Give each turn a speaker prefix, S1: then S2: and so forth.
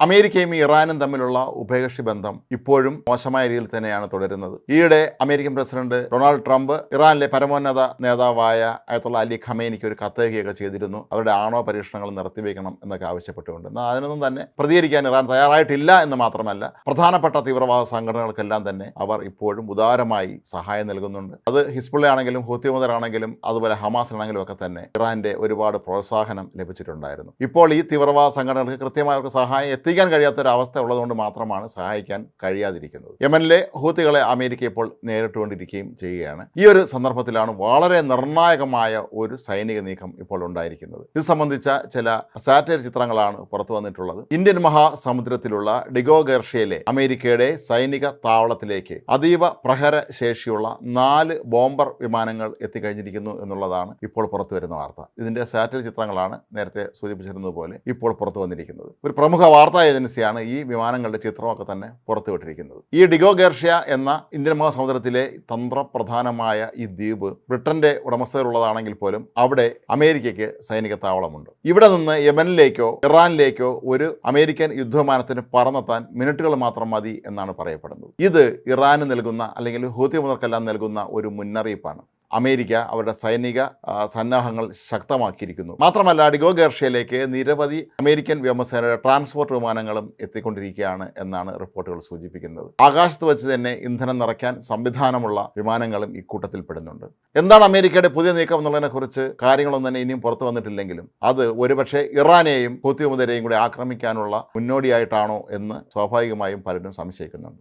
S1: അമേരിക്കയും ഇറാനും തമ്മിലുള്ള ഉഭയകക്ഷി ബന്ധം ഇപ്പോഴും മോശമായ രീതിയിൽ തന്നെയാണ് തുടരുന്നത്. ഈയിടെ അമേരിക്കൻ പ്രസിഡന്റ് ഡൊണാൾഡ് ട്രംപ് ഇറാനിലെ പരമോന്നത നേതാവായ അയത്തുള്ള അലി ഖമേനിക്ക് ഒരു കത്തയക്കുകയൊക്കെ ചെയ്തിരുന്നു. അവരുടെ ആണവ പരീക്ഷണങ്ങൾ നിർത്തിവെക്കണം എന്നൊക്കെ ആവശ്യപ്പെട്ടുകൊണ്ട്. എന്നാൽ അതിനൊന്നും തന്നെ പ്രതികരിക്കാൻ ഇറാൻ തയ്യാറായിട്ടില്ല എന്ന് മാത്രമല്ല, പ്രധാനപ്പെട്ട തീവ്രവാദ സംഘടനകൾക്കെല്ലാം തന്നെ അവർ ഇപ്പോഴും ഉദാരമായി സഹായം നൽകുന്നുണ്ട്. അത് ഹിസ്ബുള്ള ആണെങ്കിലും ഹൂത്തി മുതലാണെങ്കിലും അതുപോലെ ഹമാസിനാണെങ്കിലും ഒക്കെ തന്നെ ഇറാന്റെ ഒരുപാട് പ്രോത്സാഹനം ലഭിച്ചിട്ടുണ്ടായിരുന്നു. ഇപ്പോൾ ഈ തീവ്രവാദ സംഘടനകൾക്ക് കൃത്യമായ സഹായം എത്തിക്കാൻ കഴിയാത്തൊരവസ്ഥ ഉള്ളതുകൊണ്ട് മാത്രമാണ് സഹായിക്കാൻ കഴിയാതിരിക്കുന്നത്. യമനിലെ ഹൂത്തികളെ അമേരിക്ക ഇപ്പോൾ നേരിട്ടുകൊണ്ടിരിക്കുകയും ചെയ്യുകയാണ്. ഈ ഒരു സന്ദർഭത്തിലാണ് വളരെ നിർണായകമായ ഒരു സൈനിക നീക്കം ഇപ്പോൾ ഉണ്ടായിരിക്കുന്നത്. ഇത് സംബന്ധിച്ച ചില സാറ്റലൈറ്റ് ചിത്രങ്ങളാണ് പുറത്തു വന്നിട്ടുള്ളത്. ഇന്ത്യൻ മഹാസമുദ്രത്തിലുള്ള ഡിഗോ ഗർഷ്യയിലെ അമേരിക്കയുടെ സൈനിക താവളത്തിലേക്ക് അതീവ പ്രഹര ശേഷിയുള്ള 4 ബോംബർ വിമാനങ്ങൾ എത്തിക്കഴിഞ്ഞിരിക്കുന്നു എന്നുള്ളതാണ് ഇപ്പോൾ പുറത്തു വരുന്ന വാർത്ത. ഇതിന്റെ സാറ്റലൈറ്റ് ചിത്രങ്ങളാണ് നേരത്തെ സൂചിപ്പിച്ചിരുന്നത് പോലെ ഇപ്പോൾ പുറത്തു വന്നിരിക്കുന്നത്. ഒരു പ്രമുഖ വാർത്താ ഏജൻസിയാണ് ഈ വിമാനങ്ങളുടെ ചിത്രമൊക്കെ തന്നെ പുറത്തുവിട്ടിരിക്കുന്നത്. ഈ ഡിഗോ ഗർഷ്യ എന്ന ഇന്ത്യൻ മഹാസമുദ്രത്തിലെ തന്ത്രപ്രധാനമായ ഈ ദ്വീപ് ബ്രിട്ടന്റെ ഉടമസ്ഥതയിലുള്ളതാണെങ്കിൽ പോലും അവിടെ അമേരിക്കയ്ക്ക് സൈനിക താവളമുണ്ട്. ഇവിടെ നിന്ന് യമനിലേക്കോ ഇറാനിലേക്കോ ഒരു അമേരിക്കൻ യുദ്ധവിമാനത്തിന് പറന്നെത്താൻ മിനിറ്റുകൾ മാത്രം മതി എന്നാണ് പറയപ്പെടുന്നത്. ഇത് ഇറാന് നൽകുന്ന അല്ലെങ്കിൽ ഹൂത്തി മുതൽക്കെല്ലാം നൽകുന്ന ഒരു മുന്നറിയിപ്പാണ്. അമേരിക്ക അവരുടെ സൈനിക സന്നാഹങ്ങൾ ശക്തമാക്കിയിരിക്കുന്നു. മാത്രമല്ല, ഡിഗോ ഗർഷ്യയിലേക്ക് നിരവധി അമേരിക്കൻ വ്യോമസേനയുടെ ട്രാൻസ്പോർട്ട് വിമാനങ്ങളും എത്തിക്കൊണ്ടിരിക്കുകയാണ് എന്നാണ് റിപ്പോർട്ടുകൾ സൂചിപ്പിക്കുന്നത്. ആകാശത്ത് വെച്ച് തന്നെ ഇന്ധനം നിറയ്ക്കാൻ സംവിധാനമുള്ള വിമാനങ്ങളും ഇക്കൂട്ടത്തിൽ പെടുന്നുണ്ട്. എന്താണ് അമേരിക്കയുടെ പുതിയ നീക്കം എന്നുള്ളതിനെക്കുറിച്ച് കാര്യങ്ങളൊന്നും തന്നെ ഇനിയും പുറത്തു വന്നിട്ടില്ലെങ്കിലും അത് ഒരുപക്ഷെ ഇറാനെയും ഹൂത്തി മുതലെയും കൂടി ആക്രമിക്കാനുള്ള മുന്നോടിയായിട്ടാണോ എന്ന് സ്വാഭാവികമായും പലരും സംശയിക്കുന്നുണ്ട്.